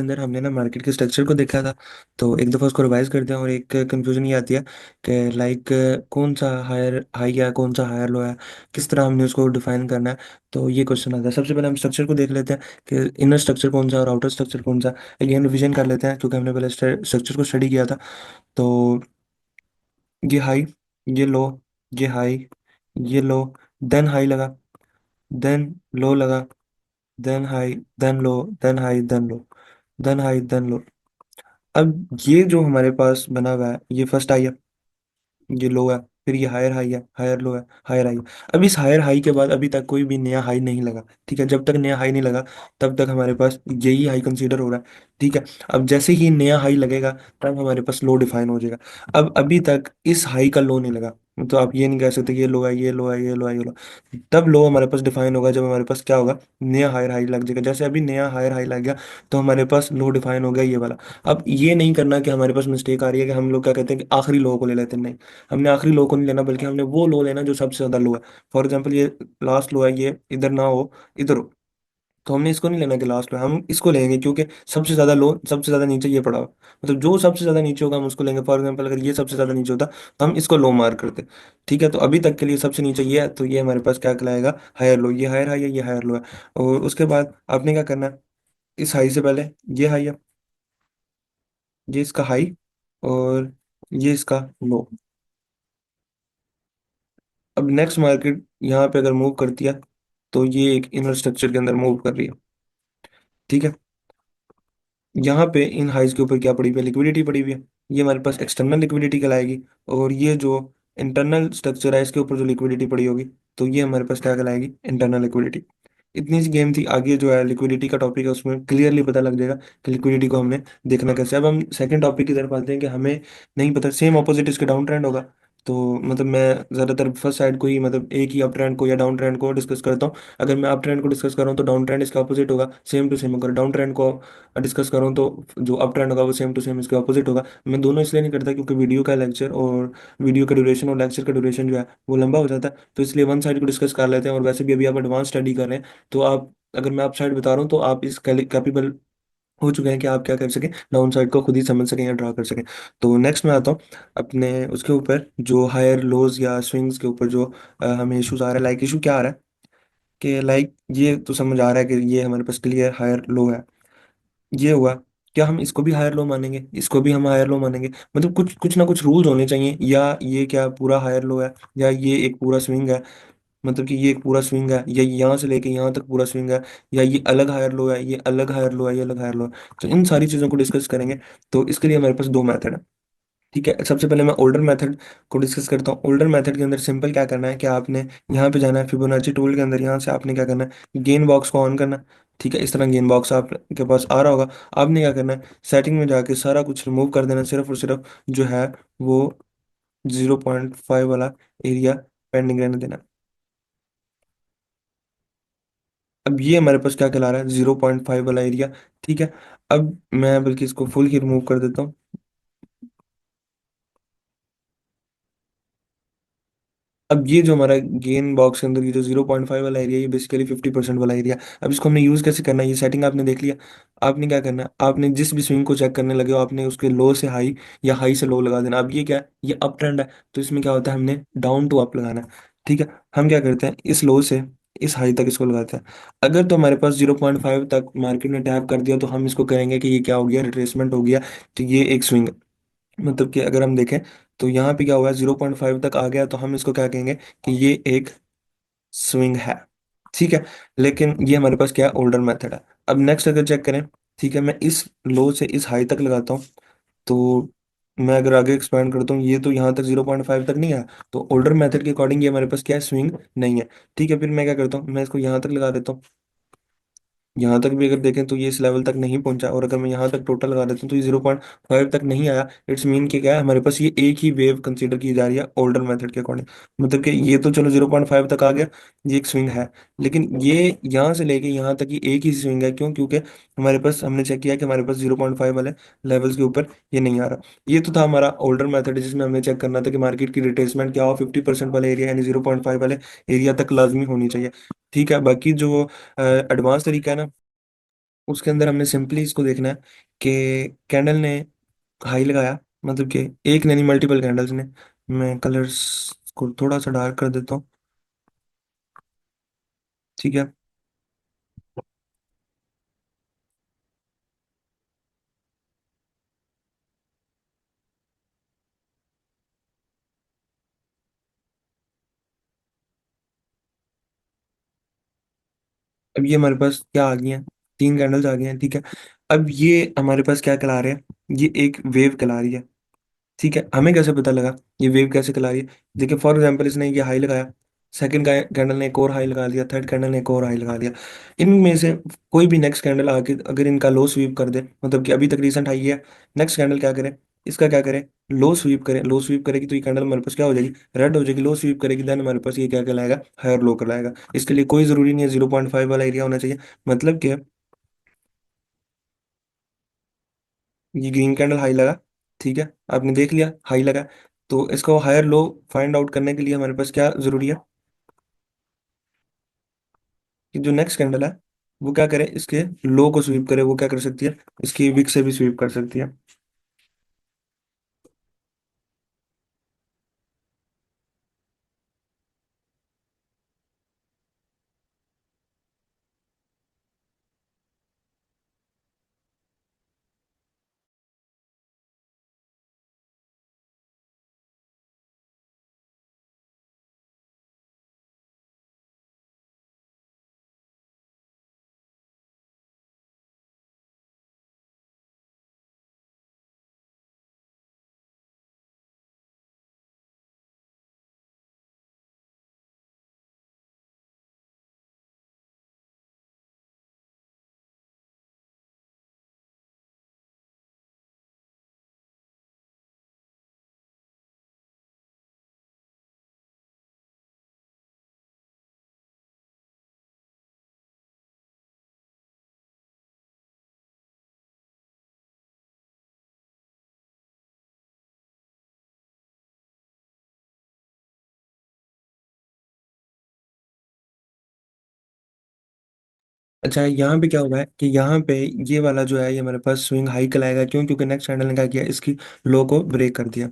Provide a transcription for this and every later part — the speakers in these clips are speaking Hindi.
अंदर हमने ना मार्केट के स्ट्रक्चर को देखा था। तो एक दफ़ा उसको रिवाइज करते हैं और एक कंफ्यूजन ये आती है कि लाइक कौन सा हायर हाई है, कौन सा हायर लो है, किस तरह हमने उसको डिफाइन करना है। तो ये क्वेश्चन आता है। सबसे पहले हम स्ट्रक्चर को देख लेते हैं कि इनर स्ट्रक्चर कौन सा है और आउटर स्ट्रक्चर कौन सा है। अगेन रिविजन कर लेते हैं क्योंकि हमने पहले स्ट्रक्चर को स्टडी किया था। तो ये हाई, ये लो, ये हाई, ये लो, देन हाई लगा, देन लो लगा, then high, then low, then high, then low, then high, then low. अब ये जो हमारे पास बना हुआ है ये फर्स्ट हाई है, ये लो है, फिर ये हायर हाई है, हायर लो है, हायर हाई है। अब इस हायर हाई के बाद अभी तक कोई भी नया हाई नहीं लगा। ठीक है, जब तक नया हाई नहीं लगा तब तक हमारे पास यही हाई कंसीडर हो रहा है। ठीक है, अब जैसे ही नया हाई लगेगा तब हमारे पास लो डिफाइन हो जाएगा। अब अभी तक इस हाई का लो नहीं लगा, तो आप ये नहीं कह सकते ये लो है, ये लो है, ये लो है, ये लो है। तब लो हमारे पास डिफाइन होगा जब हमारे पास क्या होगा, नया हायर हाई लग जाएगा। जैसे अभी नया हायर हाई लग गया तो हमारे पास लो डिफाइन हो गया ये वाला। अब ये नहीं करना कि हमारे पास मिस्टेक आ रही है कि हम लोग क्या कहते हैं कि आखिरी लो को ले लेते हैं। नहीं, हमने आखिरी लो को नहीं लेना, बल्कि हमने वो लो लेना जो सबसे ज्यादा लो है। फॉर एग्जाम्पल ये लास्ट लो है, ये इधर ना हो, इधर हो। तो हमने इसको नहीं लेना कि लास्ट लो है, हम इसको लेंगे क्योंकि सबसे ज्यादा लो सबसे ज्यादा नीचे ये पड़ा हुआ। मतलब जो सबसे ज्यादा नीचे होगा हम उसको लेंगे। फॉर एग्जाम्पल अगर ये सबसे ज्यादा नीचे होता तो हम इसको लो मार्क करते। ठीक है, तो अभी तक के लिए सबसे नीचे ये है, तो ये हमारे पास क्या कहलाएगा, हायर लो। ये हायर हाई है, ये हायर लो है। और उसके बाद आपने क्या करना है, इस हाई से पहले ये हाई है, ये इसका हाई, और ये इसका लो। अब नेक्स्ट मार्केट यहाँ पे अगर मूव करती है तो ये एक इनर स्ट्रक्चर के अंदर मूव कर रही है। ठीक है, यहाँ पे इन हाइज के ऊपर क्या पड़ी हुई है, लिक्विडिटी पड़ी हुई है। ये हमारे पास एक्सटर्नल लिक्विडिटी कहलाएगी। और ये जो इंटरनल स्ट्रक्चर है इसके ऊपर जो लिक्विडिटी पड़ी होगी तो ये हमारे पास क्या कहलाएगी, इंटरनल लिक्विडिटी। इतनी सी गेम थी। आगे जो है लिक्विडिटी का टॉपिक है उसमें क्लियरली पता लग जाएगा कि लिक्विडिटी को हमने देखना कैसे। अब हम सेकंड टॉपिक की तरफ आते हैं कि हमें नहीं पता, सेम ऑपोजिट इसके डाउन ट्रेंड होगा। तो मतलब मैं ज़्यादातर फर्स्ट साइड को ही, मतलब एक ही अप ट्रेंड को या डाउन ट्रेंड को डिस्कस करता हूँ। अगर मैं अप ट्रेंड को डिस्कस कर रहा हूँ तो डाउन ट्रेंड इसका अपोजिट होगा, सेम टू सेम। अगर डाउन ट्रेंड को डिस्कस करूँ तो जो अप ट्रेंड होगा वो सेम टू सेम इसके अपोजिट होगा। मैं दोनों इसलिए नहीं करता क्योंकि वीडियो का लेक्चर और वीडियो का ड्यूरेशन और लेक्चर का ड्यूरेशन जो है वो लंबा हो जाता है। तो इसलिए वन साइड को डिस्कस कर लेते हैं। और वैसे भी अभी आप एडवांस स्टडी कर रहे हैं तो आप, अगर मैं अप साइड बता रहा हूँ तो आप इस कैपेबल हो चुके हैं कि आप क्या कर सकें, डाउन साइड को खुद ही समझ सकें या ड्रा कर सकें। तो नेक्स्ट में आता हूँ अपने उसके ऊपर जो हायर लोज या स्विंग्स के ऊपर जो हमें इशूज आ रहा है। लाइक इशू क्या आ रहा है कि लाइक ये तो समझ आ रहा है कि ये हमारे पास क्लियर हायर लो है, ये हुआ। क्या हम इसको भी हायर लो मानेंगे, इसको भी हम हायर लो मानेंगे? मतलब कुछ कुछ ना कुछ रूल्स होने चाहिए। या ये क्या पूरा हायर लो है, या ये एक पूरा स्विंग है, मतलब कि ये एक पूरा स्विंग है, या यहाँ से लेके यहाँ तक पूरा स्विंग है, या ये अलग हायर लो है, ये अलग हायर लो है, ये अलग हायर लो है। तो इन सारी चीज़ों को डिस्कस करेंगे। तो इसके लिए हमारे पास दो मेथड है। ठीक है, सबसे पहले मैं ओल्डर मेथड को डिस्कस करता हूँ। ओल्डर मेथड के अंदर सिंपल क्या करना है कि आपने यहाँ पे जाना है फिबोनाची टूल के अंदर, यहाँ से आपने क्या करना है, गेन बॉक्स को ऑन करना है। ठीक है, इस तरह गेन बॉक्स आपके पास आ रहा होगा। आपने क्या करना है, सेटिंग में जाके सारा कुछ रिमूव कर देना, सिर्फ और सिर्फ जो है वो 0.5 वाला एरिया पेंडिंग रहने देना। अब ये हमारे पास क्या कहला रहा है, 0.5 वाला एरिया। ठीक है, अब मैं बल्कि इसको फुल ही रिमूव कर देता हूँ। अब ये जो हमारा गेन बॉक्स के अंदर ये जो 0.5 वाला एरिया, ये बेसिकली 50% वाला एरिया। अब इसको हमने यूज़ कैसे करना है, ये सेटिंग आपने देख लिया। आपने क्या करना है, आपने जिस भी स्विंग को चेक करने लगे हो आपने उसके लो से हाई या हाई से लो लगा देना। अब ये क्या है, ये अप ट्रेंड है, तो इसमें क्या होता है, हमने डाउन टू अप लगाना है। ठीक है, हम क्या करते हैं, इस लो से इस हाई तक इसको लगाते हैं। अगर तो हमारे पास 0.5 तक मार्केट ने टैप कर दिया तो हम इसको कहेंगे कि ये क्या हो गया, रिट्रेसमेंट हो गया। तो ये एक स्विंग, मतलब कि अगर हम देखें तो यहाँ पे क्या हुआ है, 0.5 तक आ गया तो हम इसको क्या कहेंगे कि ये एक स्विंग है। ठीक है, लेकिन ये हमारे पास क्या है, ओल्डर मेथड है। अब नेक्स्ट अगर चेक करें, ठीक है, मैं इस लो से इस हाई तक लगाता हूँ। तो मैं अगर आगे एक्सपेंड करता हूँ, ये तो यहाँ तक 0.5 तक नहीं आया, तो ओल्डर मेथड के अकॉर्डिंग ये हमारे पास क्या है, स्विंग नहीं है। ठीक है, फिर मैं क्या करता हूँ, मैं इसको यहाँ तक लगा देता हूँ। यहाँ तक भी अगर देखें तो ये इस लेवल तक नहीं पहुंचा, और अगर मैं यहाँ तक टोटल लगा देता हूँ तो ये 0.5 तक नहीं आया। इट्स मीन कि क्या है, हमारे पास ये एक ही वेव कंसीडर की जा रही है ओल्डर मेथड के अकॉर्डिंग। मतलब कि ये तो चलो 0.5 तक आ गया, ये एक स्विंग है, लेकिन ये यहाँ से लेके यहाँ तक ये एक ही स्विंग है। क्यों? क्योंकि हमारे पास, हमने चेक किया कि हमारे पास 0.5 वाले लेवल्स के ऊपर ये नहीं आ रहा। ये तो था हमारा ओल्डर मेथड जिसमें हमने चेक करना था कि मार्केट की रिट्रेसमेंट क्या हो, 50% वाले एरिया यानी 0.5 वाले एरिया तक लाजमी होनी चाहिए। ठीक है, बाकी जो एडवांस तरीका है ना, उसके अंदर हमने सिंपली इसको देखना है कि कैंडल ने हाई लगाया, मतलब कि एक ने नहीं, मल्टीपल कैंडल्स ने। मैं कलर्स को थोड़ा सा डार्क कर देता हूँ। ठीक है। अब ये हमारे पास क्या आ गई हैं, तीन कैंडल्स आ गए हैं। ठीक है। अब ये हमारे पास क्या कला रहे हैं, ये एक वेव कला रही है। ठीक है, हमें कैसे पता लगा ये वेव कैसे कला रही है? देखिए फॉर एग्जांपल इसने ये हाई लगाया, सेकंड कैंडल ने एक और हाई लगा दिया, थर्ड कैंडल ने एक और हाई लगा दिया। इनमें से कोई भी नेक्स्ट कैंडल आके अगर इनका लो स्वीप कर दे, मतलब कि अभी तक रीसेंट हाई है, नेक्स्ट कैंडल क्या करे, इसका क्या करे, लो स्वीप करे। लो स्वीप करेगी तो ये कैंडल हमारे पास क्या हो जाएगी, रेड हो जाएगी। लो स्वीप करेगी देन हमारे पास ये क्या कहलाएगा, हायर लो कहलाएगा। इसके लिए कोई जरूरी नहीं है 0.5 वाला एरिया होना चाहिए। मतलब कि ये ग्रीन कैंडल हाई लगा, ठीक है, आपने देख लिया हाई लगा, तो इसको हायर लो फाइंड आउट करने के लिए हमारे पास क्या जरूरी है कि जो नेक्स्ट कैंडल है वो क्या करे, इसके लो को स्वीप करे। वो क्या कर सकती है, इसकी विक से भी स्वीप कर सकती है। अच्छा, यहाँ पे क्या हुआ है कि यहाँ पे ये वाला जो है ये हमारे पास स्विंग हाई कहलाएगा। क्यों? क्योंकि नेक्स्ट कैंडल ने क्या किया, इसकी लो को ब्रेक कर दिया।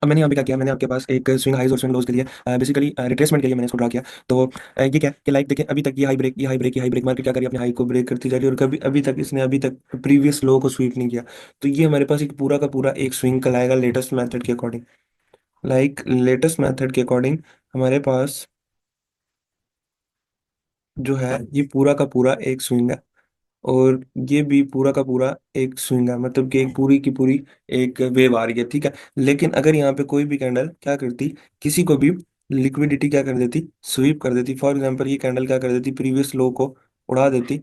अब मैंने यहाँ पे क्या किया, मैंने आपके पास एक स्विंग हाइज और स्विंग लोज के लिए बेसिकली रिट्रेसमेंट के लिए मैंने इसको ड्रा किया। तो ये क्या कि लाइक देखिए, अभी तक ये हाई ब्रेक, ये हाई ब्रेक, ये हाई ब्रेक, मार्केट क्या करी, अपने हाई को ब्रेक करती जा रही है, और कभी अभी तक इसने अभी तक प्रीवियस लो को स्वीप नहीं किया। तो ये हमारे पास एक पूरा का पूरा एक स्विंग कहलाएगा लेटेस्ट मेथड के अकॉर्डिंग। लेटेस्ट मेथड के अकॉर्डिंग हमारे पास जो है ये पूरा का पूरा एक स्विंग है, और ये भी पूरा का पूरा एक स्विंग है, मतलब कि एक पूरी की पूरी एक वेव आ रही है। ठीक है। लेकिन अगर यहाँ पे कोई भी कैंडल क्या करती, किसी को भी लिक्विडिटी क्या कर देती, स्वीप कर देती। फॉर एग्जांपल ये कैंडल क्या कर देती, प्रीवियस लो को उड़ा देती।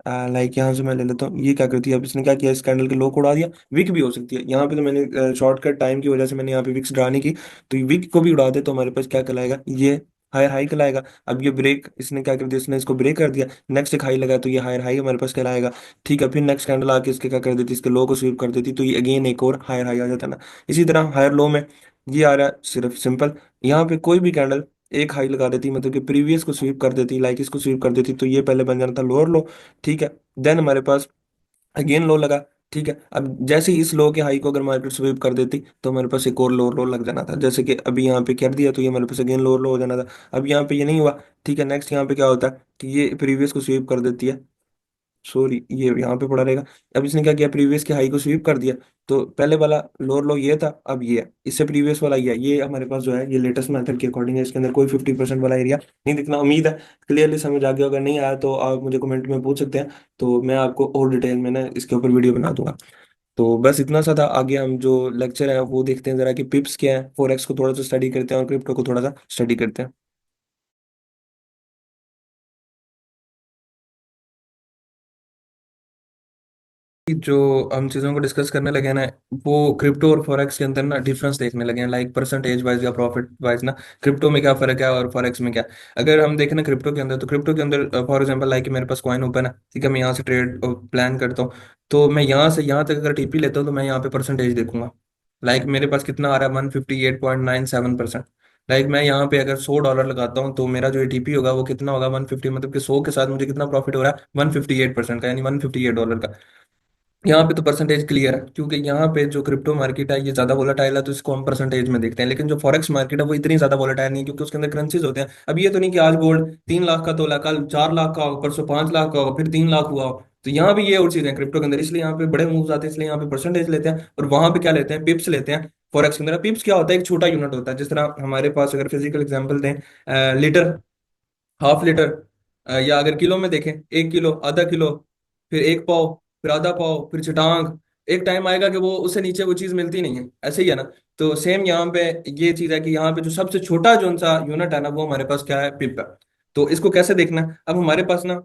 लाइक यहाँ से मैं ले लेता हूँ, ये क्या करती है, अब इसने क्या किया, इस कैंडल के लो को उड़ा दिया। विक भी हो सकती है यहाँ पे, तो मैंने शॉर्टकट टाइम की वजह से मैंने यहाँ पे विक्स ड्रा नहीं की। तो विक को भी उड़ा दे तो हमारे पास क्या कहलाएगा, ये हायर हाई कहलाएगा। अब ये ब्रेक इसने क्या कर दिया, इसने इसको ब्रेक कर दिया, नेक्स्ट एक हाई लगा तो ये हायर हाई हमारे पास कहलाएगा। ठीक है, फिर नेक्स्ट कैंडल आके इसके क्या कर देती, इसके लो को स्वीप कर देती, तो ये अगेन एक और हायर हाई आ जाता ना। इसी तरह हायर लो में ये आ रहा है सिर्फ सिंपल, यहाँ पे कोई भी कैंडल एक हाई लगा देती, मतलब कि प्रीवियस को स्वीप कर देती, लाइक इसको स्वीप कर देती, तो ये पहले बन जाना था लोअर लो। ठीक है। देन हमारे पास अगेन लो लगा। ठीक है, अब जैसे ही इस लो के हाई को अगर मार्केट स्वीप कर देती तो हमारे पास एक और लोअर लो लग जाना था, जैसे कि अभी यहाँ पे कर दिया तो ये हमारे पास अगेन लोअर लो हो जाना था। अब यहाँ पे ये नहीं हुआ। ठीक है, नेक्स्ट यहाँ पे क्या होता है कि ये प्रीवियस को स्वीप कर देती है, सॉरी, ये यहाँ पे पड़ा रहेगा। अब इसने क्या किया, प्रीवियस की हाई को स्वीप कर दिया। तो पहले वाला लोअर लो ये था, अब ये है, इससे प्रीवियस वाला ये हमारे पास जो है ये लेटेस्ट मेथड के अकॉर्डिंग है, इसके अंदर कोई 50% वाला एरिया नहीं दिखना। उम्मीद है क्लियरली समझ आ गया, अगर नहीं आया तो आप मुझे कमेंट में पूछ सकते हैं, तो मैं आपको और डिटेल में ना इसके ऊपर वीडियो बना दूंगा। तो बस इतना सा था। आगे हम जो लेक्चर है वो देखते हैं जरा कि पिप्स क्या है, फॉरेक्स को थोड़ा सा स्टडी करते हैं और क्रिप्टो को थोड़ा सा स्टडी करते हैं। जो हम चीज़ों को डिस्कस करने लगे हैं ना, वो क्रिप्टो और फॉरेक्स के अंदर ना डिफरेंस देखने लगे हैं, लाइक परसेंटेज वाइज या प्रॉफिट वाइज ना, क्रिप्टो में क्या फर्क है और फॉरेक्स में क्या। अगर हम देखें ना क्रिप्टो के अंदर, तो क्रिप्टो के अंदर फॉर एग्जांपल लाइक मेरे पास कॉइन ओपन है, ठीक है, मैं यहाँ से ट्रेड प्लान करता हूँ। तो मैं यहाँ से यहाँ तक अगर टीपी लेता हूँ तो मैं यहाँ पे परसेंटेज देखूंगा। लाइक मेरे पास कितना आ रहा है, 158.97%। लाइक मैं यहाँ पे अगर $100 लगाता हूँ तो मेरा जो एटीपी होगा वो कितना होगा, 150, मतलब कि 100 के साथ मुझे कितना प्रॉफिट हो रहा है, 158% का, यानी $158 का। यहाँ पे तो परसेंटेज क्लियर है, क्योंकि यहाँ पे जो क्रिप्टो मार्केट है ये ज्यादा वोलेटाइल है, तो इसको हम परसेंटेज में देखते हैं। लेकिन जो फॉरेक्स मार्केट है वो इतनी ज्यादा वोलेटाइल नहीं है, क्योंकि उसके अंदर करेंसीज होते हैं। अब ये तो नहीं कि आज गोल्ड 3 लाख का तोला, कल 4 लाख का हो, परसों 5 लाख का हो, फिर 3 लाख हुआ हो। तो यहाँ भी ये और चीजें हैं क्रिप्टो के अंदर, इसलिए यहाँ पे बड़े मूव्स आते हैं, इसलिए यहाँ पे परसेंटेज लेते हैं। और वहां पे क्या लेते हैं, पिप्स लेते हैं। फॉरेक्स के अंदर पिप्स क्या होता है, एक छोटा यूनिट होता है। जिस तरह हमारे पास अगर फिजिकल एग्जाम्पल दें, लीटर, हाफ लीटर, या अगर किलो में देखें, 1 किलो, आधा किलो, फिर 1 पाव, फिर आधा पाव, फिर छटांग। एक टाइम आएगा कि वो उससे नीचे वो चीज मिलती नहीं है, ऐसे ही है ना। तो सेम यहाँ पे ये चीज है कि यहाँ पे जो सबसे छोटा जो सा यूनिट है ना, वो हमारे पास क्या है, पिप है। तो इसको कैसे देखना है, अब हमारे पास ना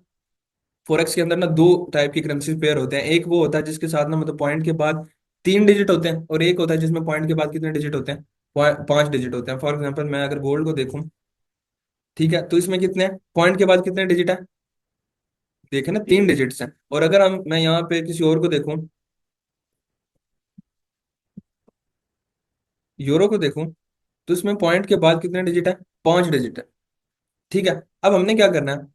फोरेक्स के अंदर ना दो टाइप की करेंसी पेयर होते हैं। एक वो होता है जिसके साथ ना मतलब पॉइंट के बाद 3 डिजिट होते हैं, और एक होता है जिसमें पॉइंट के बाद कितने डिजिट होते हैं, 5 डिजिट होते हैं। फॉर एग्जाम्पल मैं अगर गोल्ड को देखूं, ठीक है, तो इसमें कितने पॉइंट के बाद कितने डिजिट है, देखे ना, 3 डिजिट्स हैं। और अगर हम मैं यहाँ पे किसी और को देखूं, यूरो को देखूं, तो इसमें पॉइंट के बाद कितने डिजिट है, 5 डिजिट है। ठीक है, अब हमने क्या करना है,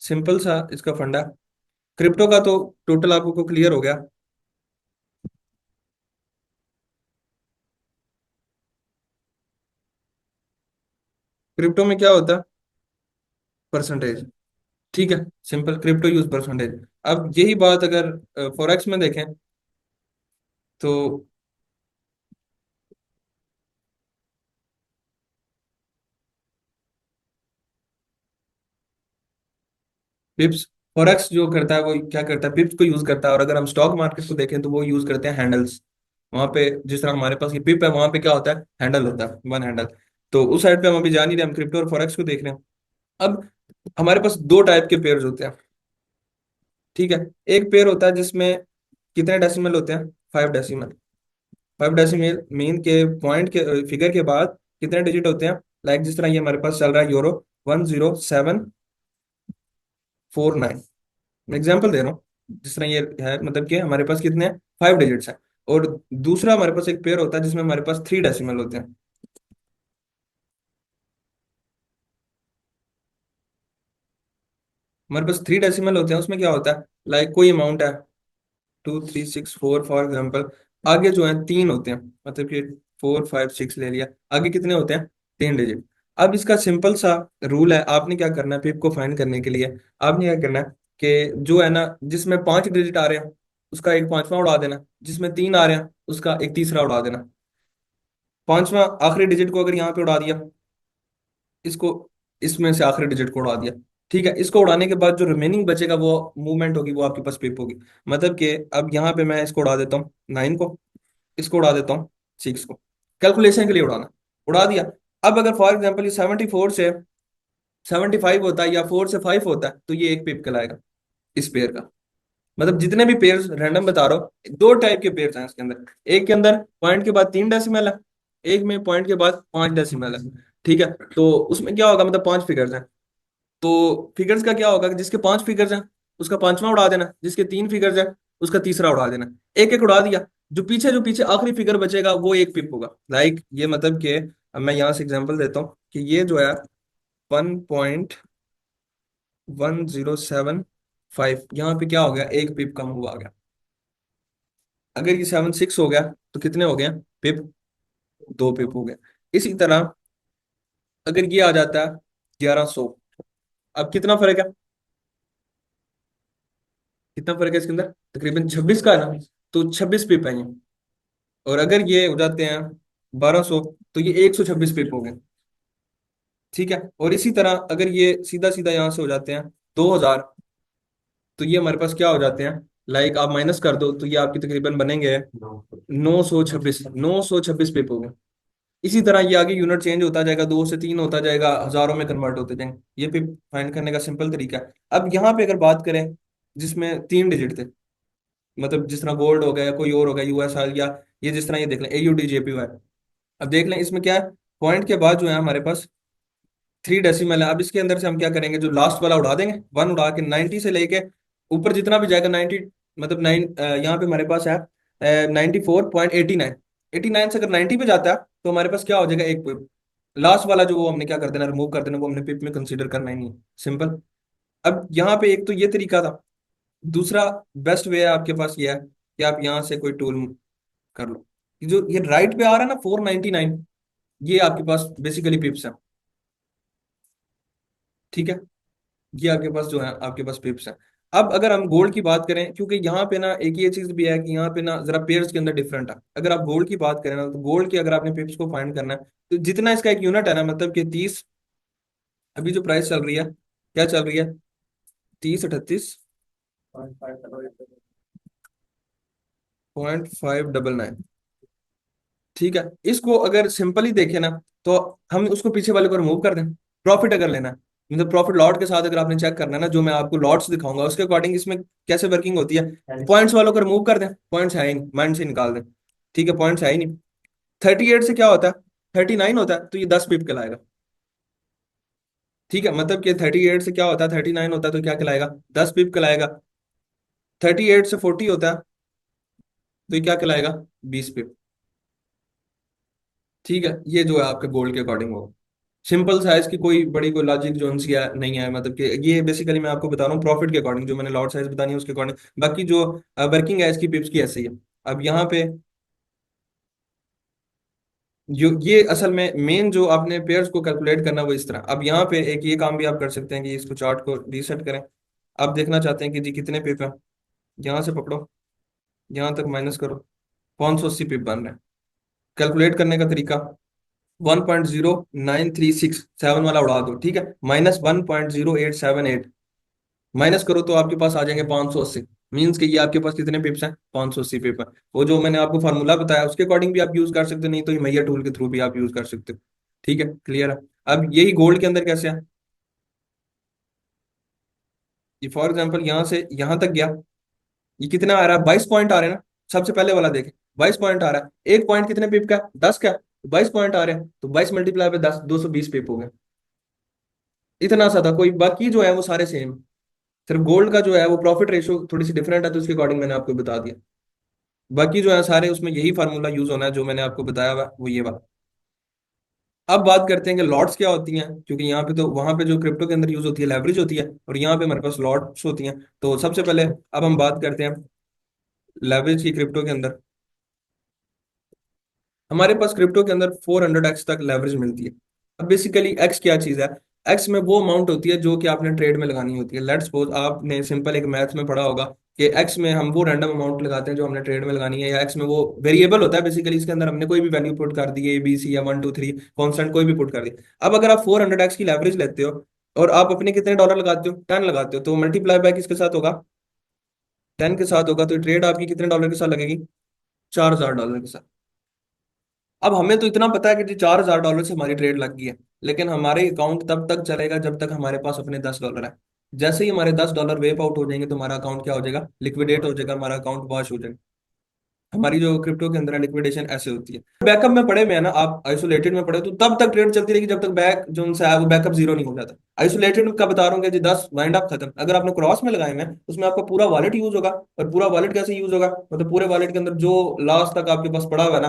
सिंपल सा इसका फंडा। क्रिप्टो का तो टोटल आपको को क्लियर हो गया। क्रिप्टो में क्या होता है, परसेंटेज। ठीक है, सिंपल क्रिप्टो यूज परसेंटेज। अब यही बात अगर फॉरेक्स में देखें, तो पिप्स, फॉरेक्स जो करता है वो क्या करता है, पिप्स को यूज करता है। और अगर हम स्टॉक मार्केट को देखें तो वो यूज करते हैं हैंडल्स। वहां पे जिस तरह हमारे पास ये पिप है, वहां पे क्या होता है, हैंडल होता है, वन हैंडल। तो उस साइड पे हम अभी जा नहीं रहे, हम क्रिप्टो और फॉरेक्स को देख रहे हैं। अब हमारे पास दो टाइप के पेयर्स होते हैं, ठीक है। एक पेयर होता है जिसमें कितने डेसिमल होते हैं, 5 डेसिमल। 5 डेसिमल मीन के पॉइंट के फिगर के बाद कितने डिजिट होते हैं। लाइक जिस तरह ये हमारे पास चल रहा है यूरो, 10749। मैं एग्जाम्पल दे रहा हूँ। जिस तरह ये है, मतलब कि हमारे पास कितने हैं, 5 डिजिट्स हैं। और दूसरा हमारे पास एक पेयर होता है जिसमें हमारे पास 3 डेसिमल होते हैं। हमारे पास 3 डेसिमल होते हैं, उसमें क्या होता है, लाइक कोई अमाउंट है, 2364 फॉर एग्जाम्पल। आगे जो है तीन होते हैं, मतलब कि 456 ले लिया, आगे कितने होते हैं, 3 डिजिट। अब इसका सिंपल सा रूल है, आपने क्या करना है, पिप को फाइंड करने के लिए आपने क्या करना है कि जो है ना, जिसमें 5 डिजिट आ रहे हैं उसका एक पांचवा उड़ा देना, जिसमें तीन आ रहे हैं उसका एक तीसरा उड़ा देना। पांचवा आखिरी डिजिट को अगर यहाँ पे उड़ा दिया, इसको, इसमें से आखिरी डिजिट को उड़ा दिया, ठीक है। इसको उड़ाने के बाद जो रिमेनिंग बचेगा वो मूवमेंट होगी, वो आपके पास पिप होगी। मतलब कि अब यहाँ पे मैं इसको उड़ा देता हूँ 9 को, इसको उड़ा देता हूँ 6 को, कैलकुलेशन के लिए उड़ाना, उड़ा दिया। अब अगर फॉर एग्जाम्पल ये 74 से 75 होता है या 4 से 5 होता है, तो ये एक पिप कहलाएगा इस पेयर का। मतलब जितने भी पेयर्स रैंडम बता रहा हूँ, दो टाइप के पेयर्स हैं इसके अंदर। एक के अंदर पॉइंट के बाद 3 डेसिमल है, एक में पॉइंट के बाद 5 डेसिमल है, ठीक है। तो उसमें क्या होगा, मतलब 5 फिगर्स हैं। तो फिगर्स का क्या होगा कि जिसके 5 फिगर्स हैं उसका पांचवा उड़ा देना, जिसके 3 फिगर्स हैं उसका तीसरा उड़ा देना। एक एक उड़ा दिया, जो पीछे आखिरी फिगर बचेगा वो एक पिप होगा। लाइक ये मतलब कि अब मैं यहाँ से एग्जांपल देता हूँ कि ये जो है 1.1075, यहाँ पे क्या हो गया, एक पिप कम हुआ आ गया। अगर ये 76 हो गया तो कितने हो गए पिप, 2 पिप हो गए। इसी तरह अगर ये आ जाता है 1100, अब कितना फर्क है, कितना फर्क है इसके अंदर, तकरीबन 26 का है ना। तो 26 पिप है ये। और अगर ये हो जाते हैं 1200, तो ये 126 पिप हो गए। ठीक है, और इसी तरह अगर ये सीधा सीधा यहाँ से हो जाते हैं 2000, तो ये हमारे पास क्या हो जाते हैं, लाइक आप माइनस कर दो तो ये आपके तकरीबन बनेंगे 926, 926 पिप हो गए। इसी तरह ये आगे यूनिट चेंज होता जाएगा, 2 से 3 होता जाएगा, हजारों में कन्वर्ट होते जाएंगे। ये पिप फाइंड करने का सिंपल तरीका है। अब यहाँ पे अगर बात करें जिसमें 3 डिजिट थे, मतलब जिस तरह गोल्ड हो गया या कोई और हो गया, यूएस आ गया, ये जिस तरह ये देख लें AUD JPY है। अब देख लें इसमें क्या है, पॉइंट के बाद जो है हमारे पास 3 डेसिमल है। अब इसके अंदर से हम क्या करेंगे, जो लास्ट वाला उड़ा देंगे, 1 उड़ा के 90 से लेके ऊपर जितना भी जाएगा 90, मतलब 9, यहाँ पे हमारे पास है 94.89। 89 से अगर 90 पे जाता है तो हमारे पास क्या हो जाएगा, एक पिप। लास्ट वाला जो वो हमने क्या कर देना, रिमूव कर देना, वो हमने पिप में कंसीडर करना ही नहीं। सिंपल। अब यहाँ पे एक तो ये तरीका था। दूसरा बेस्ट वे है आपके पास ये है कि आप यहाँ से कोई टूल कर लो। जो ये राइट पे आ रहा है ना 499, ये आपके पास बेसिकली पिप्स है। ठीक है, ये आपके पास जो है आपके पास पिप्स है। अब अगर हम गोल्ड की बात करें, क्योंकि यहाँ पे ना एक ये चीज भी है कि यहाँ पे ना जरा पेयर्स के अंदर डिफरेंट है। अगर आप गोल्ड की बात करें ना, तो गोल्ड की अगर आपने पिप्स को फाइंड करना है, तो जितना इसका एक यूनिट है ना, मतलब कि 30, अभी जो प्राइस चल रही है, क्या चल रही है, 3038.599। ठीक है, इसको अगर सिंपली देखें ना, तो हम उसको पीछे वाले को रिमूव कर दें। प्रॉफिट अगर लेना है, मतलब प्रॉफिट लॉट के साथ अगर आपने चेक करना है ना, जो मैं आपको लॉट्स दिखाऊंगा उसके अकॉर्डिंग इसमें कैसे वर्किंग होती है, पॉइंट्स वालों को रिमूव कर दें, पॉइंट्स है ही नहीं, माइंड से निकाल दें। ठीक है, पॉइंट्स है ही नहीं। 38 से क्या होता है, 39 होता है, तो ये 10 पिप कहलाएगा। ठीक है, मतलब कि 38 से क्या होता है, 39 होता है, तो क्या कहलाएगा, 10 पिप कहलाएगा। 38 से 40 होता है, तो ये क्या कहलाएगा, 20 पिप। ठीक है, ये जो है आपके गोल्ड के अकॉर्डिंग होगा। सिंपल साइज की कोई बड़ी कोई लॉजिक जो सी है नहीं है, मतलब कि ये बेसिकली मैं आपको बता रहा हूँ प्रॉफिट के अकॉर्डिंग, जो मैंने लॉट साइज बतानी है उसके अकॉर्डिंग। बाकी जो वर्किंग है इसकी पिप्स की ऐसे ही है। अब यहाँ पे जो ये असल में मेन जो आपने पेयर्स को कैलकुलेट करना वो इस तरह। अब यहाँ पे एक ये काम भी आप कर सकते हैं कि इसको चार्ट को रीसेट करें। आप देखना चाहते हैं कि जी कितने पिप है, यहाँ से पकड़ो, यहाँ तक माइनस करो, 580 पिप बन रहे हैं। कैलकुलेट करने का तरीका, 1.09367 वाला उड़ा दो, ठीक है, -1.0878 माइनस करो तो आपके पास आ जाएंगे 580। मीन्स कि ये आपके पास कितने पिप्स हैं, 580 पिप है। वो जो मैंने आपको फार्मूला बताया उसके अकॉर्डिंग भी आप यूज कर सकते हो, नहीं तो ये मैया टूल के थ्रू भी आप यूज कर सकते हो। ठीक है, क्लियर है। अब यही गोल्ड के अंदर कैसे है, ये फॉर एग्जाम्पल यहाँ से यहाँ तक गया, ये कितना आ रहा है, 22 पॉइंट आ रहे हैं ना। सबसे पहले वाला देखें, 22 पॉइंट आ रहा है, एक पॉइंट कितने पिप का है? 10 का। 22 पॉइंट आ रहे हैं, तो 22 × 10, 220 पिप हो गए। इतना सा था, कोई बाकी जो है वो सारे सेम। सिर्फ गोल्ड का जो है वो प्रॉफिट रेशो थोड़ी सी डिफरेंट है, तो उसके अकॉर्डिंग मैंने आपको बता दिया। बाकी जो है सारे उसमें यही फार्मूला यूज होना है, जो मैंने आपको बताया हुआ वो ये वाला। अब बात करते हैं कि लॉट्स क्या होती हैं, क्योंकि यहाँ पे तो वहां पे जो क्रिप्टो के अंदर यूज होती है लेवरेज होती है, और यहाँ पे हमारे पास लॉट्स होती हैं। तो सबसे पहले अब हम बात करते हैं लेवरेज की। क्रिप्टो के अंदर हमारे पास क्रिप्टो के अंदर 400x तक लेवरेज मिलती है। अब बेसिकली एक्स क्या चीज है, एक्स में वो अमाउंट होती है जो कि आपने ट्रेड में लगानी होती है। लेट्स सपोज आपने सिंपल एक मैथ में पढ़ा होगा कि एक्स में हम वो रैंडम अमाउंट लगाते हैं जो हमने ट्रेड में लगानी है, या एक्स में वो वेरिएबल होता है बेसिकली, इसके अंदर हमने कोई भी वैल्यू पुट कर दी, ABC या 1 2 3 कॉन्स्टेंट कोई भी पुट कर दिया। अब अगर आप 400x की लेवरेज लेते हो और आप अपने कितने डॉलर लगाते हो, 10 लगाते हो, तो मल्टीप्लाई बाय किसके साथ होगा, 10 के साथ होगा। तो ट्रेड आपकी कितने डॉलर के साथ लगेगी, $4000 के साथ। अब हमें तो इतना पता है कि जी $4000 से हमारी ट्रेड लग गई है, लेकिन हमारे अकाउंट तब तक चलेगा जब तक हमारे पास अपने $10 है। जैसे ही हमारे $10 वेप आउट हो जाएंगे तो हमारा अकाउंट क्या हो जाएगा, लिक्विडेट हो जाएगा, हमारा अकाउंट वॉश हो जाएगा। हमारी जो क्रिप्टो के अंदर लिक्विडेशन ऐसे होती है। बैकअप में पड़े हुए हैं ना, आप आइसोलेटेड में पड़े हो, तो तब तक ट्रेड चलती रहेगी जब तक बैक जो उनसे है वो बैकअप जीरो नहीं हो जाता। आइसोलेटेड का बता रहा हूँ कि जी 10 वाइंड अप खत्म। अगर आपने क्रॉस में लगाए हैं उसमें आपका पूरा वॉलेट यूज होगा। और पूरा वॉलेट कैसे यूज होगा, मतलब पूरे वॉलेट के अंदर जो लास्ट तक आपके पास पड़ा हुआ है ना,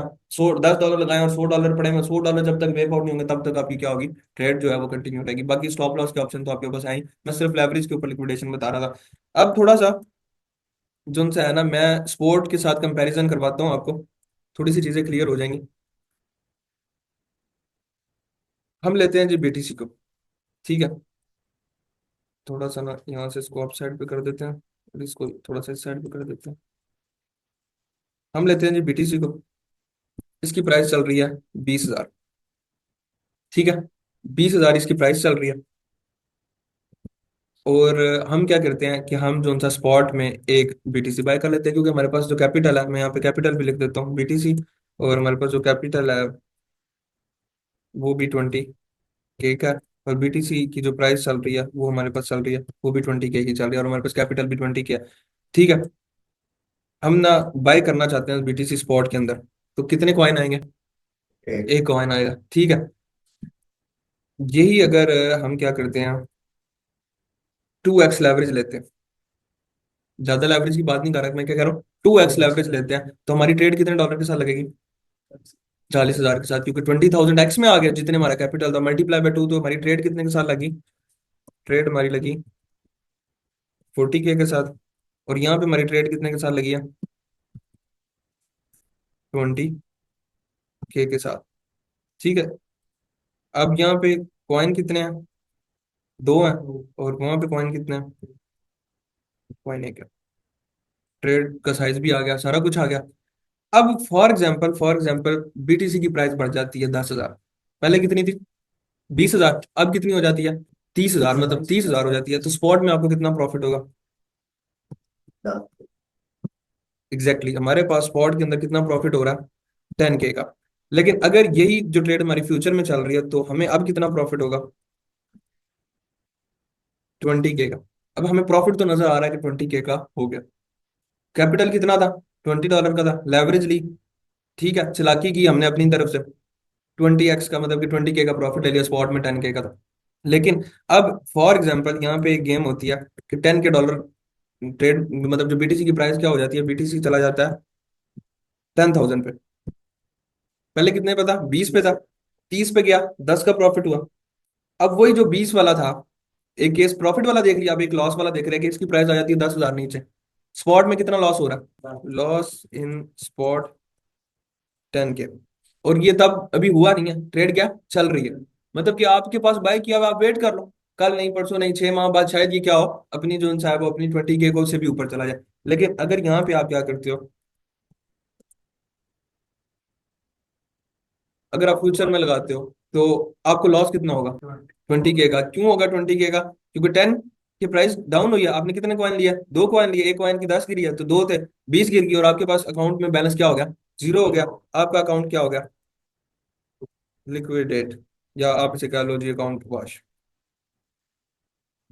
10 डॉलर लगाए और $100 पड़े हैं, $100 जब तक वेप आउट नहीं होंगे तब तक आपकी क्या होगी, ट्रेड जो है वो कंटिन्यू रहेगी। बाकी स्टॉप लॉस के ऑप्शन तो आपके पास है ही। मैं सिर्फ लेवरेज के ऊपर लिक्विडेशन बता रहा था। अब थोड़ा सा जो उनसे है ना, मैं स्पोर्ट के साथ कंपैरिजन करवाता हूँ आपको, थोड़ी सी चीजें क्लियर हो जाएंगी। हम लेते हैं जी BTC को। ठीक है, थोड़ा सा ना यहाँ से इसको अप साइड पे कर देते हैं। और इसको थोड़ा सा साइड पे कर देते हैं। हम लेते हैं जी बीटीसी को। इसकी प्राइस चल रही है 20,000। ठीक है, 20,000 इसकी प्राइस चल रही है। और हम क्या करते हैं कि हम जो सा स्पॉट में एक बीटीसी बाय कर लेते हैं, क्योंकि हमारे पास जो कैपिटल है, मैं यहाँ पे कैपिटल भी लिख देता हूँ बीटीसी। और हमारे पास जो कैपिटल है वो भी 20 के का है। और बीटीसी की जो प्राइस चल रही है वो हमारे पास चल रही है, वो भी 20 के की चल रही है, और हमारे पास कैपिटल भी 20 के है। ठीक है, हम ना बाय करना चाहते हैं बीटीसी स्पॉट के अंदर। तो कितने कॉइन आएंगे? एक कॉइन आएगा। ठीक है, यही अगर हम क्या करते हैं, 2x लेवरेज लेते हैं। ज्यादा लेवरेज की बात नहीं कर रहा, मैं क्या कह रहा हूँ, 2x लेवरेज लेते हैं, तो हमारी ट्रेड कितने डॉलर के साथ लगेगी? 40,000 के साथ, क्योंकि 20,000 एक्स में आ गया जितने हमारा कैपिटल था, मल्टीप्लाई बाय 2, तो हमारी ट्रेड कितने के साथ लगी? ट्रेड हमारी लगी 40 के साथ। और यहाँ पे हमारी ट्रेड कितने के साथ लगी है? 20 के साथ। ठीक है, अब यहाँ पे कॉइन कितने हैं? दो हैं। और वहां पे कॉइन कितने हैं? कॉइन एक है। ट्रेड का साइज भी आ गया, सारा कुछ आ गया। अब फॉर एग्जाम्पल बीटीसी की प्राइस बढ़ जाती है 10,000। पहले कितनी थी? 20,000। अब कितनी हो जाती है? 30,000, मतलब 30,000 हो जाती है। तो स्पॉट में आपको कितना प्रॉफिट होगा? एग्जैक्टली हमारे पास स्पॉट के अंदर कितना प्रॉफिट हो रहा है? 10 के का। लेकिन अगर यही जो ट्रेड हमारी फ्यूचर में चल रही है, तो हमें अब कितना प्रॉफिट होगा? 20 के का। अब हमें प्रॉफिट तो नजर आ रहा है कि 20 के का हो गया। कैपिटल कितना था? $20 का था। लेवरेज ली, ठीक है, चालाकी की हमने अपनी तरफ से। 20x का मतलब कि 20 के का प्रॉफिट ले लिया, स्पॉट में 10 के का था। लेकिन अब फॉर एग्जाम्पल यहाँ पे एक गेम होती है कि 10 के डॉलर ट्रेड, मतलब जो बीटीसी की प्राइस क्या हो जाती है, बीटीसी चला जाता है 10,000 पे। पहले कितने पे था? 20 पे था। 30 पे गया, 10 का प्रॉफिट हुआ। अब वही जो 20 वाला था, एक केस प्रॉफिट वाला देख लिया, अब एक लॉस वाला देख रहे हैं कि इसकी प्राइस आ जाती है 10,000 नीचे। स्पॉट में कितना लॉस हो रहा है? लॉस इन स्पॉट 10 के। और ये तब अभी हुआ नहीं है, ट्रेड क्या चल रही है। मतलब कि आपके पास बाय किया हुआ, आप वेट कर लो, कल नहीं, परसों नहीं, 6 माह बाद शायद ये क्या हो, अपनी जो है वो अपनी 20 के को से भी ऊपर चला जाए। लेकिन अगर यहाँ पे आप क्या करते हो, अगर आप फ्यूचर में लगाते हो, तो आपको लॉस कितना होगा? 20 के का। क्यों होगा 20 के का? क्योंकि 10 की प्राइस डाउन हुई है। आपने कितने कॉइन लिया? दो कॉइन लिए, एक कॉइन की 10 गिरी है, तो दो थे, 20 गिर गई, और आपके पास अकाउंट में बैलेंस क्या हो गया? जीरो हो गया। आपका अकाउंट क्या हो गया? लिक्विडेट, या आप इसे कह लो जी अकाउंट वॉश।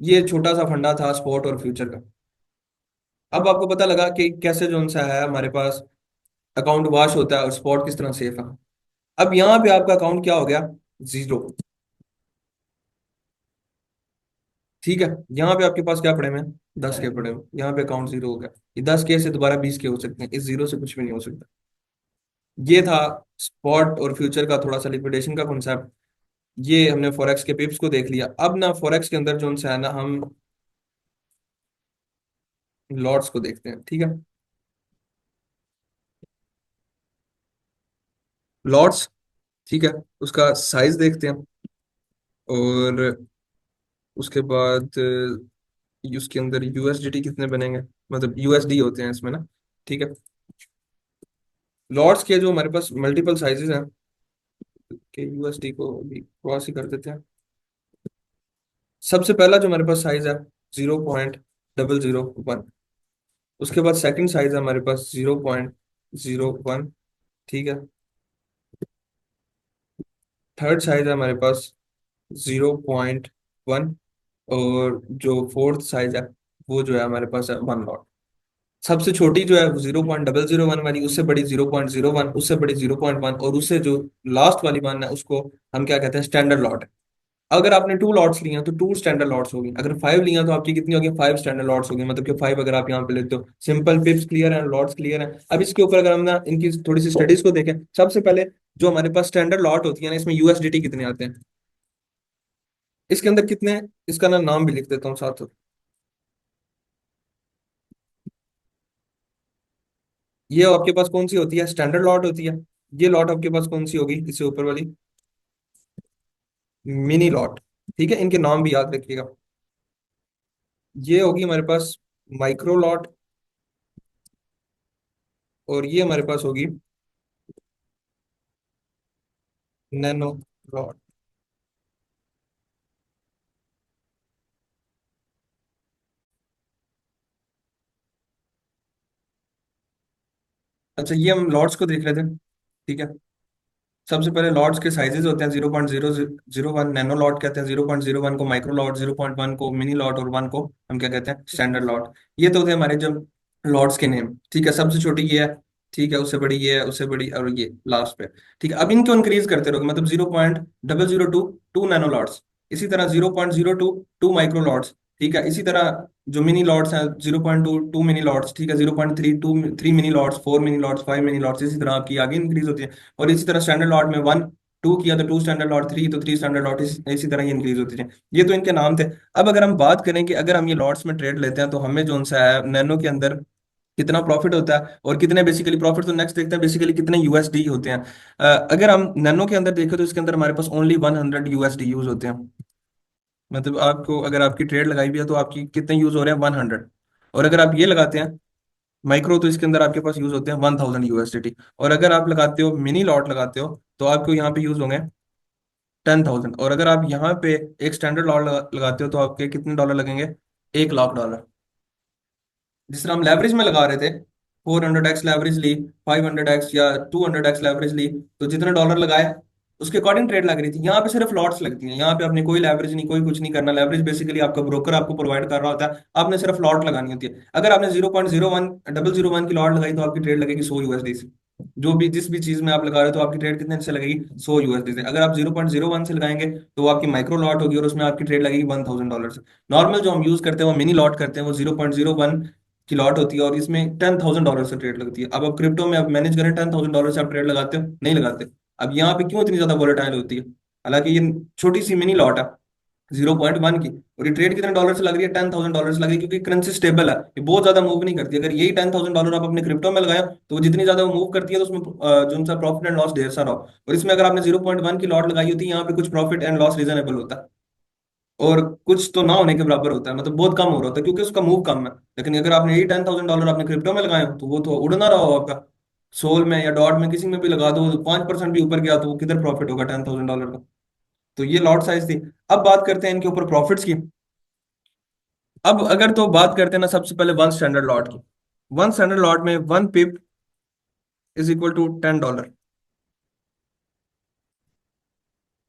ये छोटा सा फंडा था स्पॉट और फ्यूचर का। अब आपको पता लगा कि कैसे जो सा है हमारे पास अकाउंट वॉश होता है और स्पॉट किस तरह सेफ है। अब यहाँ पे आपका अकाउंट क्या हो गया? जीरो। ठीक है, यहाँ पे आपके पास क्या पड़े हुए हैं? 10 के पड़े हुए, यहाँ पे अकाउंट जीरो हो गया। ये 10 के से दोबारा 20 के हो सकते हैं, इस जीरो से कुछ भी नहीं हो सकता। ये था स्पॉट और फ्यूचर का थोड़ा सा लिक्विडेशन का कॉन्सेप्ट। ये हमने फॉरेक्स के पिप्स को देख लिया। अब ना फॉरेक्स के अंदर जो सा है ना, हम लॉट्स को देखते हैं। ठीक है, लॉट्स, ठीक है, उसका साइज देखते हैं। और उसके बाद उसके अंदर यूएसडीटी कितने बनेंगे, मतलब यूएसडी होते हैं इसमें ना। ठीक है, लॉट्स के जो हमारे पास मल्टीपल साइजेस हैं, कि यूएसडी को भी क्रॉस ही कर देते हैं। सबसे पहला जो हमारे पास साइज है 0.001। उसके बाद सेकंड साइज है हमारे पास 0.01। ठीक है, थर्ड साइज है हमारे पास 0.1। और जो फोर्थ साइज है वो जो है हमारे पास है 1 लॉट। सबसे छोटी जो है 0.001 वाली, उससे बड़ी 0.01, उससे बड़ी 0.1, और उससे जो लास्ट वाली वन है उसको हम क्या कहते हैं? स्टैंडर्ड लॉट है। अगर आपने 2 लॉट्स लिए हैं तो 2 स्टैंडर्ड लॉट्स होगी। अगर 5 लिए हैं तो आपकी कितनी होगी? 5 स्टैंडर्ड लॉट्स होगी। मतलब कि 5 अगर आप यहाँ पे लेते हो। सिंपल पिप्स क्लियर है, लॉट्स क्लियर है। अब इसके ऊपर अगर हम ना इनकी थोड़ी सी स्टडीज को देखें, सबसे पहले जो हमारे पास स्टैंडर्ड लॉट होती है ना, इसमें यूएसडीटी कितने आते हैं? इसके अंदर कितने, इसका ना नाम भी लिख देता हूँ साथ। ये आपके पास कौन सी होती है? स्टैंडर्ड लॉट होती है। ये लॉट आपके पास कौन सी होगी? इससे ऊपर वाली मिनी लॉट। ठीक है, इनके नाम भी याद रखिएगा। ये होगी हमारे पास माइक्रो लॉट, और ये हमारे पास होगी नैनो लॉट। अच्छा, ये हम लॉट्स को देख रहे थे। ठीक है। सबसे पहले लॉट्स के साइजेस होते हैं 0.001 नैनो लॉट कहते हैं, 0.01 को माइक्रो लॉट, 0.1 को मिनी लॉट, और 1 को हम क्या कहते हैं, स्टैंडर्ड लॉट। ये तो थे हमारे जब लॉट्स के नेम। ठीक है, सबसे छोटी ये है। ठीक है, उससे बड़ी ये है, उससे बड़ी, और ये लास्ट पे। ठीक है, अब इनको इंक्रीज करते रहोगे, मतलब 0.002 नैनो लॉट्स, इसी तरह 0.022 माइक्रो लॉट्स। ठीक है, इसी तरह जो मिनी लॉट्स हैं 0.22 मिनी लॉट्स। ठीक है, 0.32 mini lots, 4 mini lots, 5 mini lots, इसी तरह आपकी आगे इंक्रीज होती है। और इसी तरह स्टैंडर्ड लॉट में 1 2 किया तो 2 स्टैंडर्ड लॉट, 3 तो 3 स्टैंडर्ड लॉट, इसी तरह ये इंक्रीज होती है। ये तो इनके नाम थे। अब अगर हम बात करें कि अगर हम ये लॉट्स में ट्रेड लेते हैं तो हमें जो सा है नैनो के अंदर कितना प्रॉफिट होता है, और कितने बेसिकली प्रॉफिट, तो नेक्स्ट देखते हैं बेसिकली कितने यूएसडी होते हैं। अगर हम नैनो के अंदर देखें तो इसके अंदर हमारे पास ओनली 100 यूएसडी यूज होते हैं। मतलब आपको अगर आपकी ट्रेड लगाई भी है तो आपकी कितने यूज हो रहे हैं, 100। और अगर आप ये लगाते हैं माइक्रो, तो इसके अंदर आपके पास यूज होते हैं 1000 यूएसडीटी। और अगर आप लगाते हो मिनी लॉट लगाते हो तो आपको यहाँ पे यूज होंगे 10,000। और अगर आप यहाँ पे एक स्टैंडर्ड लॉट लगाते हो तो आपके कितने डॉलर लगेंगे, 1 लाख डॉलर। जिस तरह हम लेवरेज में लगा रहे थे, 400x लेवरेज ली, 500x या 200x लेवरेज ली, तो जितने डॉलर लगाए उसके अकॉर्डिंग ट्रेड लग रही थी। यहाँ पे सिर्फ लॉट्स लगती हैं, यहाँ पे आपने कोई लेवरेज नहीं, कोई कुछ नहीं करना। लेवरेज बेसिकली आपका ब्रोकर आपको प्रोवाइड कर रहा होता है, आपने सिर्फ लॉट लगानी होती है। अगर आपने 0.01001 की लॉट लगाई तो आपकी ट्रेड लगेगी 100 यूएसडी से। जो भी जिस भी चीज में आप लगा रहे हो तो आपकी ट्रेड कितने से लगेगी, 100 यूएसडी से। अगर आप 0.01 से लगाएंगे तो वो आपकी माइक्रो लॉट होगी, और उसमें आपकी ट्रेड लगेगी $1,000 से। नॉर्मल जो हम यूज करते हैं वो मिनी लॉट करते हैं, वो 0.01 की लॉट होती है, और इसमें $10,000 से ट्रेड लगती है। अब आप क्रिप्टो में आप मैनेज करें, $10,000 से आप ट्रेड लगाते हो, नहीं लगाते। अब यहाँ पे क्यों इतनी ज्यादा वोलेटाइल होती है, हालांकि ये छोटी सी मिनी लॉट है 0.1 की, और ये ट्रेड कितने डॉलर से लग रही है, $10,000 से लग रही है, क्योंकि करेंसी स्टेबल है, ये बहुत ज्यादा मूव नहीं करती। अगर यही $10,000 आप अपने क्रिप्टो में लगाए तो वो जितनी ज्यादा मूव करती है तो उसमें जो सा प्रॉफिट एंड लॉस ढेर सारा हो। और इसमें अगर आपने 0.1 की लॉट लगाई होती है, यहाँ पे कुछ प्रॉफिट एंड लॉस रीजनेबल होता है, और कुछ तो ना होने के बराबर होता है, मतलब बहुत कम हो रहा होता है, क्योंकि उसका मूव कम है। लेकिन अगर आपने यही $10,000 अपने क्रिप्टो में लगाए हो तो वो तो उड़ ना रहा हो आपका। सोल में या डॉट में किसी में भी लगा दो, तो 5% भी ऊपर गया तो वो किधर प्रॉफिट होगा $10,000 का। तो ये लॉट साइज थी। अब बात करते हैं इनके ऊपर प्रॉफिट्स की। अब अगर तो बात करते हैं ना, सबसे पहले वन स्टैंडर्ड लॉट की। वन स्टैंडर्ड लॉट में 1 पिप इज इक्वल टू $10।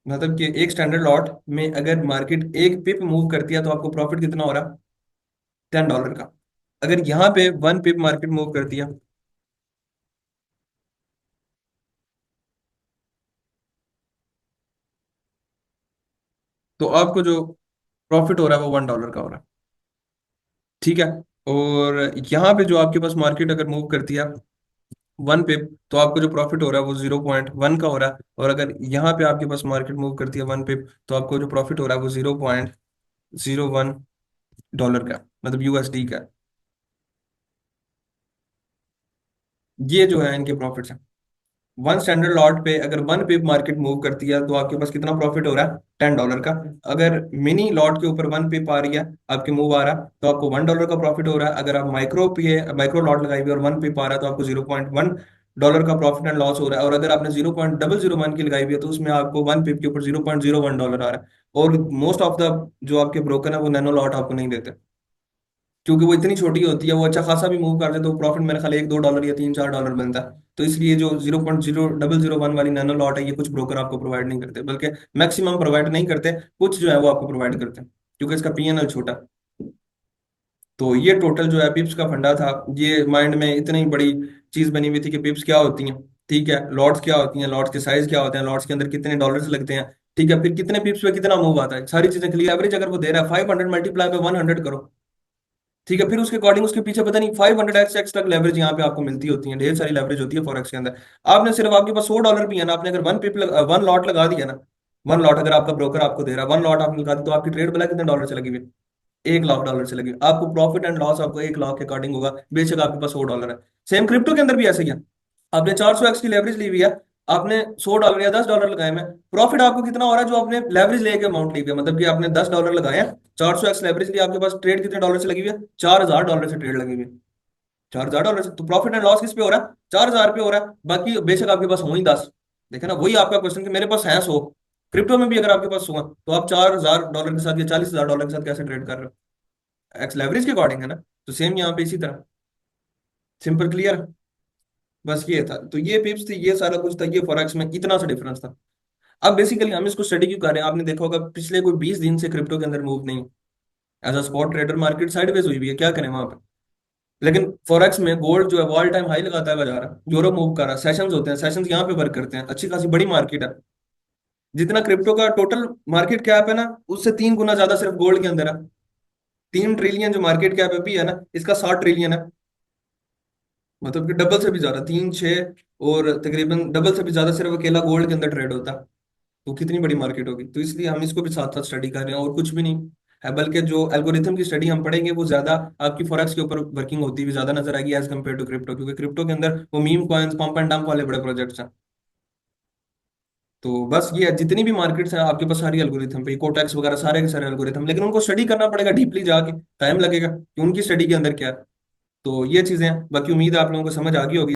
मतलब कि एक स्टैंडर्ड लॉट में अगर मार्केट 1 पिप मूव करती है तो आपको प्रॉफिट कितना हो रहा है, $10 का। अगर यहाँ पे 1 पिप मार्केट मूव करती है तो आपको जो प्रॉफिट हो रहा है वो $1 का हो रहा है। ठीक है। और यहाँ पे जो आपके पास मार्केट अगर मूव करती है 1 पिप, तो आपको जो प्रॉफिट हो रहा है वो 0.1 का हो रहा है। और अगर यहाँ पे आपके पास मार्केट मूव करती है 1 पिप, तो आपको जो प्रॉफिट हो रहा है वो $0.01 का, मतलब यूएसडी का। ये जो है इनके प्रॉफिट्स हैं। वन स्टैंडर्ड लॉट पे अगर 1 पिप मार्केट मूव करती है तो आपके पास कितना प्रॉफिट हो रहा है, $10 का। अगर मिनी लॉट के ऊपर 1 पिप आ रही है, आपके मूव आ रहा है, तो आपको $1 का प्रॉफिट हो रहा है। अगर आप माइक्रो लॉट लगाई हुई और 1 पिप आ रहा है तो आपको $0.1 का प्रॉफिट एंड लॉस हो रहा है। और अगर आपने 0.001 की लगाई हुई है तो उसमें आपको 1 पिप के ऊपर $0.01 आ रहा है। और मोस्ट ऑफ द जो आपके ब्रोकर है वो नैनो लॉट आपको नहीं देते, क्योंकि वो इतनी छोटी होती है, वो अच्छा खासा भी मूव कर दे तो प्रॉफिट मेरे ख्याल $1 2 या 3 4 डॉलर बनता है। तो इसलिए जो 0.0001 वाली नैनो लॉट है ये कुछ ब्रोकर आपको प्रोवाइड नहीं करते, बल्कि मैक्सिमम प्रोवाइड नहीं करते, कुछ जो है वो आपको प्रोवाइड करते हैं, क्योंकि इसका पीएनएल छोटा है। तो ये टोटल जो है पिप्स का फंडा था। ये माइंड में इतनी बड़ी चीज बनी हुई थी कि पिप्स क्या होती हैं, ठीक है, लॉट्स क्या होती हैं, लॉट्स के साइज क्या होते हैं, लॉट्स के अंदर कितने डॉलर्स लगते हैं, ठीक है, फिर कितने पिप्स पे कितना मूव आता है, सारी चीजें क्लियर। एवरेज अगर वो दे रहा है 500 मल्टीप्लाई पे 100 करो, ठीक है, फिर उसके अकॉर्डिंग उसके पीछे पता नहीं 500x तक लेवरेज यहाँ पे आपको मिलती होती है, ढेर सारी लेवरेज होती है फॉरेक्स के अंदर। आपने सिर्फ आपके पास $100 भी है ना, आपने अगर 1 लॉट लगा दिया ना, 1 लॉट अगर आपका ब्रोकर आपको दे रहा है, 1 लॉट आपने लगा दी तो आपकी ट्रेड बला कितने डॉलर से लगी हुई है, $1 लाख से लगी हुई। आपको प्रॉफिट एंड लॉस आपको 1 लाख के अकॉर्डिंग होगा, बेशक आपके पास $100 है। सेम क्रिप्टो के अंदर भी ऐसे ही है। आपने 400x की लेवरेज ली हुई है, आपने $100 या $10 लगाए में, प्रॉफिट आपको कितना हो रहा है जो आपने लेवरेज लेके अमाउंट ली हुई है, मतलब कि आपने $10 लगाए हैं, 400x लेवरेज लिया, आपके पास ट्रेड कितने डॉलर से लगी हुई है, $4000 से ट्रेड लगी हुई है, $4000 से, तो प्रॉफिट एंड लॉस किस पे हो रहा है, 4000 पे हो रहा है, बाकी बेशक आपके पास हो ही 10। देखे ना, वही आपका क्वेश्चन कि मेरे पास है 100, क्रिप्टो में भी अगर आपके पास 100 है, तो आप $4000 के साथ या $40000 के साथ कैसे ट्रेड कर रहे हो, एक्स लेवरेज के अकॉर्डिंग है ना। तो सेम यहाँ पे इसी तरह, सिंपल क्लियर। बस ये था, तो ये पिप्स थी, ये सारा कुछ था, ये फॉरेक्स में इतना सा डिफरेंस था। अब बेसिकली हम इसको स्टडी क्यों कर रहे हैं, आपने देखा होगा पिछले कोई 20 दिन से क्रिप्टो के अंदर मूव नहीं, as a spot trader market sideways हुई भी है, क्या करें वहां पे। लेकिन फॉरेक्स में गोल्ड जो है वो ऑल टाइम हाई लगाता है, बाजार यूरो मूव कर रहा है, सेशंस होते हैं, सेशंस यहाँ पे वर्क करते हैं, अच्छी खासी बड़ी मार्केट है। जितना क्रिप्टो का टोटल मार्केट कैप है ना, उससे 3 गुना ज्यादा सिर्फ गोल्ड के अंदर है। 3 ट्रिलियन जो मार्केट कैप अभी है ना, इसका 60 ट्रिलियन है, मतलब कि डबल से भी ज्यादा, 3 6, और तकरीबन डबल से भी ज्यादा सिर्फ अकेला गोल्ड के अंदर ट्रेड होता है। तो कितनी बड़ी मार्केट होगी, तो इसलिए हम इसको भी साथ साथ स्टडी कर रहे हैं, और कुछ भी नहीं है, बल्कि जो एल्गोरिथम की स्टडी हम पढ़ेंगे वो ज्यादा आपकी फॉरेक्स के ऊपर वर्किंग होती हुई ज्यादा नजर आएगी एज कम्पेयर टू क्रिप्टो, क्योंकि क्रिप्टो के अंदर वो meme coins, pump and dump वाले बड़े प्रोजेक्ट्स हैं। तो बस ये है, जितनी भी मार्केट्स हैं आपके पास सारी एल्गोरिथम पे, कोटेक्स वगैरह सारे के सारे एल्गोरिथम, लेकिन उनको स्टडी करना पड़ेगा डीपली जाके, टाइम लगेगा कि उनकी स्टडी के अंदर क्या है। तो ये चीजें हैं, बाकी उम्मीद है आप लोगों को समझ आ गई होगी।